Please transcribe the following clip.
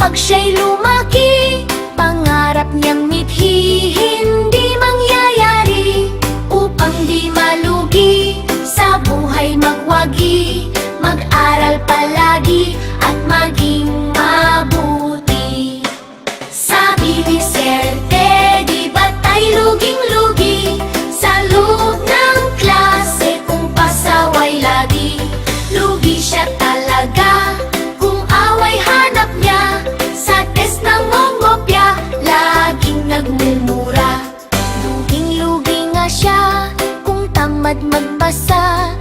Kapag siya'y lumaki, pangarap niyang mithi hindi mangyayari. Upang di malugi, sa buhay magwagi, mag-aral palagi at maging mabuti. Sabi ni Sir Teddy, ba't tayo luging-lugi sa loob ng klase kung pasaway lagi? Lugi siya talaga kung away hanap niya, sa test ng ngongopya laging nagmumura. Luging-lugi nga siya kung tamad magbasa,